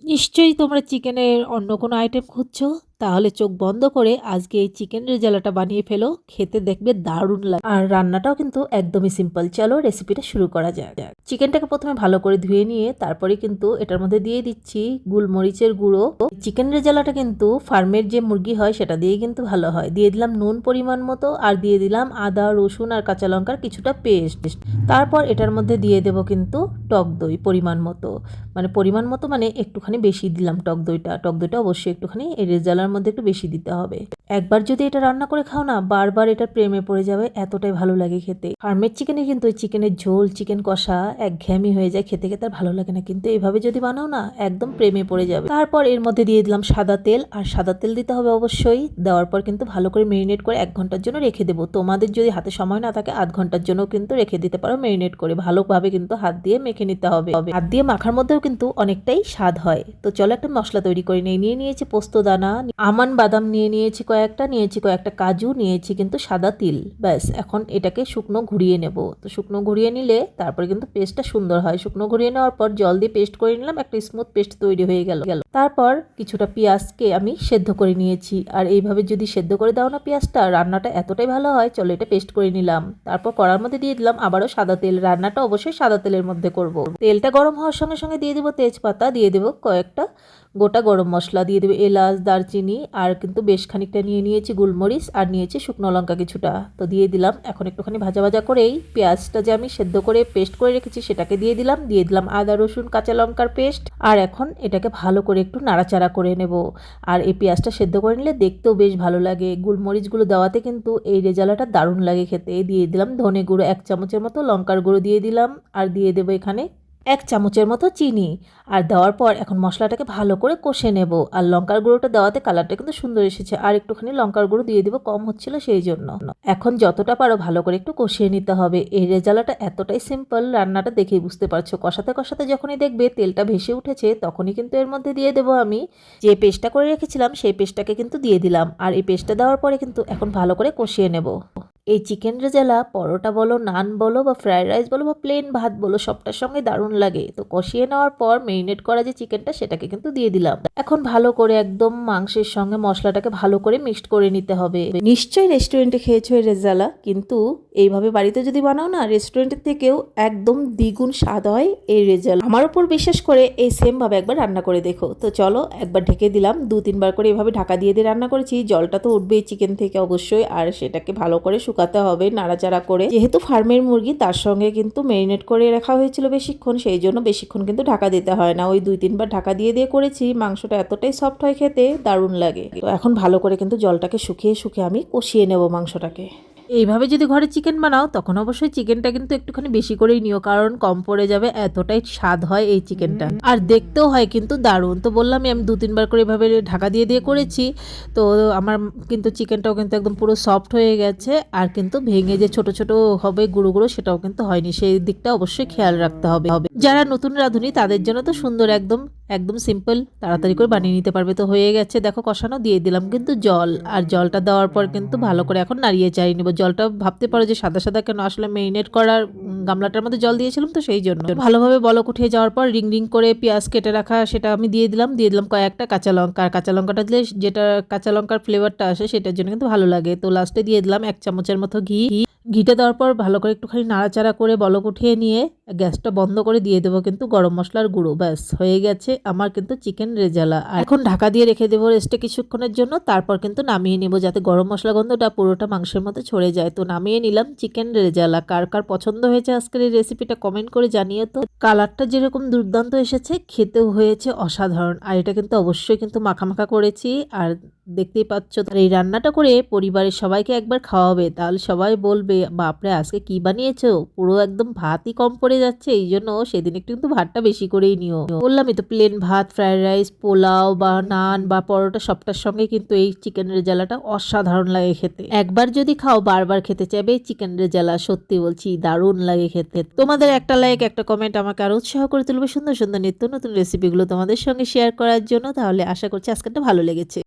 নিশ্চয়ই তোমরা চিকেনের অন্য কোনো আইটেম খুঁজছো, তাহলে চোখ বন্ধ করে আজকে এই চিকেন রেজালাটা বানিয়ে ফেলো। খেতে দেখবে দারুণ লাগে, আর রান্নাটাও কিন্তু একদমই সিম্পল। চলো রেসিপিটা শুরু করা যাক। চিকেনটাকে প্রথমে ভালো করে ধুয়ে নিয়ে তারপরে কিন্তু এটার মধ্যে দিয়ে দিচ্ছি গোলমরিচের গুঁড়ো। চিকেন রেজালাটা কিন্তু ফার্মের যে মুরগি হয় সেটা দিয়ে কিন্তু ভালো হয়। দিয়ে দিলাম নুন পরিমাণ মতো, আর দিয়ে দিলাম আদা রসুন আর কাঁচা লঙ্কার কিছুটা পেস্ট। তারপর এটার মধ্যে দিয়ে দেব কিন্তু টক দই পরিমাণ মতো, মানে একটুখানি বেশি দিলাম টক দইটা অবশ্যই একটুখানি এই রেজালার মধ্যে একটু বেশি দিতে হবে। একবার যদি এটা রান্না করে খাও না, বারবার এটার প্রেমে পড়ে যাবে, এতটাই ভালো লাগে খেতে। ফার্মের চিকেনে কিন্তু ওই চিকেনের ঝোল চিকেন কষা একঘেয়েমি হয়ে যায়, খেতে খেতে আর ভালো লাগে না, কিন্তু এইভাবে যদি বানাও না একদম প্রেমে পড়ে যাবে। তারপর এর মধ্যে দিয়ে দিলাম সাদা তেল, আর সাদা তেল দিতে হবে অবশ্যই। দেওয়ার পর কিন্তু ভালো করে মেরিনেট করে 1 ঘন্টার জন্য রেখে দেবো। তোমাদের যদি হাতে সময় না থাকে 0.5 ঘন্টার জন্য কিন্তু রেখে দিতে পারো মেরিনেট করে। ভালোভাবে কিন্তু হাত দিয়ে মেখে নিতে হবে। হাত দিয়ে মাখার মধ্যেও কিন্তু অনেকটাই স্বাদ হয়। তো চলো একটা মশলা তৈরি করে নিয়ে নিয়েছি পোস্ত দানা, আমান বাদাম নিয়েছি কয়েকটা কাজু নিয়েছি কিন্তু সাদা তিল। ব্যাস এখন এটাকে শুকনো ঘুরিয়ে নেব। তো শুকনো ঘুরিয়ে নিলে তারপরে কিন্তু পেস্টটা সুন্দর হয়। শুকনো ঘুরিয়ে নেওয়ার পর জল দিয়ে পেস্ট করে নিলাম, একটা স্মুথ পেস্ট তৈরি হয়ে গেল। তারপর কিছুটা পেঁয়াজকে আমি সেদ্ধ করে নিয়েছি, আর এইভাবে যদি সেদ্ধ করে দাও না পেঁয়াজটা, রান্নাটা এতটাই ভালো হয়। চলো এটা পেস্ট করে নিলাম। তারপর কড়ার মধ্যে দিয়ে দিলাম আবারও সাদা তেল। রান্নাটা অবশ্যই সাদা তেলের মধ্যে করব। তেলটা গরম হওয়ার সঙ্গে সঙ্গে দিয়ে দেবো তেজপাতা, দিয়ে দেবো কয়েকটা গোটা গরম মশলা, দিয়ে দেবো এলাচ দারচিনি, আর কিন্তু বেশ খানিকটা নিয়েছি গোলমরিচ, আর নিয়েছি শুকনো লঙ্কা কিছুটা। তো দিয়ে দিলাম। এখন একটুখানি ভাজা ভাজা করেই পেঁয়াজটা যে আমি সেদ্ধ করে পেস্ট করে রেখেছি সেটাকে দিয়ে দিলাম আদা রসুন কাঁচা লঙ্কার পেস্ট। আর এখন এটাকে ভালো করে একটু নাড়াচাড়া করে নেব। আর এই পেঁয়াজটা সেদ্ধ করে নিলে দেখতেও বেশ ভালো লাগে। গোলমরিচগুলো দেওয়াতে কিন্তু এই রেজালাটা দারুণ লাগে খেতে। দিয়ে দিলাম ধনে গুঁড়ো 1 চামচের মতো, লঙ্কার গুঁড়ো দিয়ে দিলাম, আর দিয়ে দেবো এখানে 1 চামচের মতো চিনি। আর দেওয়ার পর এখন মশলাটাকে ভালো করে কষে নেব। আর লঙ্কার গুঁড়োটা দেওয়াতে কালারটা কিন্তু সুন্দর এসেছে, আর একটুখানি লঙ্কার গুঁড়ো দিয়ে দেবো, কম হচ্ছিল সেই জন্য। এখন যতটা পারো ভালো করে একটু কষিয়ে নিতে হবে। এই রেজালাটা এতটাই সিম্পল, রান্নাটা দেখেই বুঝতে পারছো। কষাতে কষাতে যখনই দেখবে তেলটা ভেসে উঠেছে, তখনই কিন্তু এর মধ্যে দিয়ে দেবো আমি যে পেস্টটা করে রেখেছিলাম, সেই পেস্টটাকে কিন্তু দিয়ে দিলাম। আর এই পেস্টটা দেওয়ার পরে কিন্তু এখন ভালো করে কষিয়ে নেব। এই চিকেন রেজালা পরোটা বলো, নান বলো, বা ফ্রাইড রাইস বলো, বা প্লেন ভাত বলো, সবটার সঙ্গে দারুণ লাগে। তো কষিয়ে নেওয়ার পর মেরিনেট করা যে চিকেনটা সেটাকে কিন্তু দিয়ে দিলাম। এখন ভালো করে একদম মাংসের সঙ্গে মশলাটাকে ভালো করে মিক্সড করে নিতে হবে। নিশ্চয়ই রেস্টুরেন্টে খেয়েছো এই রেজালা, কিন্তু এইভাবে বাড়িতে যদি বানাও না, রেস্টুরেন্টের থেকেও একদম দ্বিগুণ স্বাদ হয় এই রেজালা। আমার উপর বিশেষ করে এই সেম ভাবে একবার রান্না করে দেখো। তো চলো একবার ঢেকে দিলাম, 2-3 বার করে এভাবে ঢাকা দিয়ে রান্না করেছি। জলটা তো উঠবেই চিকেন থেকে অবশ্যই, আর সেটাকে ভালো করে শুকাতে হবে নাড়াচাড়া করে। যেহেতু ফার্মের মুরগি, তার সঙ্গে কিন্তু মেরিনেট করে রাখা হয়েছিল বেশিক্ষণ, সেই জন্য বেশিক্ষণ কিন্তু ঢাকা দিতে হয় না। ওই 2-3 বার ঢাকা দিয়ে করেছি। মাংসটা এতটাই সফট হয়, খেতে দারুণ লাগে। তো এখন ভালো করে কিন্তু জলটাকে শুকিয়ে আমি কষিয়ে নেব মাংসটাকে। এইভাবে যদি ঘরে চিকেন বানাও, তখন অবশ্যই চিকেনটা কিন্তু একটুখানি বেশি করেই নিও, কারণ কম পড়ে যাবে, এতটাই স্বাদ হয় এই চিকেনটা। আর দেখতেও হয় কিন্তু দারুণ। তো বললামই আমি 2-3 বার করে এভাবে ঢাকা দিয়ে করেছি। তো আমার কিন্তু চিকেনটাও কিন্তু একদম পুরো সফট হয়ে গেছে, আর কিন্তু ভেঙে যে ছোট ছোট হবে গুঁড়ো গুঁড়ো, সেটাও কিন্তু হয়নি। সেই দিকটা অবশ্যই খেয়াল রাখতে হবে। যারা নতুন রাঁধুনি তাদের জন্য তো সুন্দর, একদম একদম সিম্পল, তাড়াতাড়ি করে বানিয়ে নিতে পারবে। তো হয়ে গেছে দেখো কষানো, দিয়ে দিলাম কিন্তু জল। আর জলটা দেওয়ার পর কিন্তু ভালো করে এখন নাড়িয়ে চাড়িয়ে নিব। জলটা ভাবতে পারো যে সাদা সাদা কেন, আসলে মেরিনেট করার গামলাটার মধ্যে জল দিয়েছিলাম, তো সেই জন্য। ভালোভাবে বলক উঠিয়ে যাওয়ার পর রিং রিং করে পেঁয়াজ কেটে রাখা সেটা আমি দিয়ে দিলাম কয়েকটা কাঁচা লঙ্কা। আর কাঁচা লঙ্কাটা দিলে যেটা কাঁচা লঙ্কার ফ্লেভারটা আসে সেটার জন্য কিন্তু ভালো লাগে। তো লাস্টে দিয়ে দিলাম 1 চামচের মতো ঘি। ঘিটা দেওয়ার পর ভালো করে একটুখানি নাড়াচাড়া করে বলক উঠিয়ে নিয়ে গ্যাসটা বন্ধ করে দিয়ে দেবো কিন্তু গরম মশলার গুঁড়ো। ব্যাস হয়ে গেছে আমার কিন্তু চিকেন রেজালা। আর এখন ঢাকা দিয়ে রেখে দেবো রেস্টে কিছুক্ষণের জন্য। তারপর কিন্তু নামিয়ে নেবো, যাতে গরম মশলা গন্ধটা পুরোটা মাংসের মধ্যে ছড়ে যায়। তো নামিয়ে নিলাম চিকেন রেজালা। কার কার পছন্দ হয়েছে আজকের এই রেসিপিটা কমেন্ট করে জানিয়ে। তো কালারটা যেরকম দুর্দান্ত এসেছে, খেতেও হয়েছে অসাধারণ। আর এটা কিন্তু অবশ্যই কিন্তু মাখা মাখা করেছি, আর দেখতেই পাচ্ছ। এই রান্নাটা করে পরিবারের সবাইকে একবার খাওয়াবে, তাহলে সবাই বলবে বাপরে আজকে কি বানিয়েছো, পুরো একদম ভাতই কম পড়ে যাচ্ছে। এই জন্য সেদিন একটু কিন্তু ভাতটা বেশি করেই নিও। বললামই তো, প্লেন ভাত, ফ্রাইড রাইস, পোলাও বা নান বা পরোটা, সবটার সঙ্গে কিন্তু এই চিকেন রেজালাটা অসাধারণ লাগে খেতে। একবার যদি খাও বারবার খেতে চাইবে এই চিকেন রেজালা। সত্যি বলছি দারুণ লাগে খেতে। তোমাদের একটা লাইক একটা কমেন্ট আমাকে আরো উৎসাহ করে তুলবে সুন্দর সুন্দর নিত্য নতুন রেসিপিগুলো তোমাদের সঙ্গে শেয়ার করার জন্য। তাহলে আশা করছি আজকেরটা ভালো লেগেছে।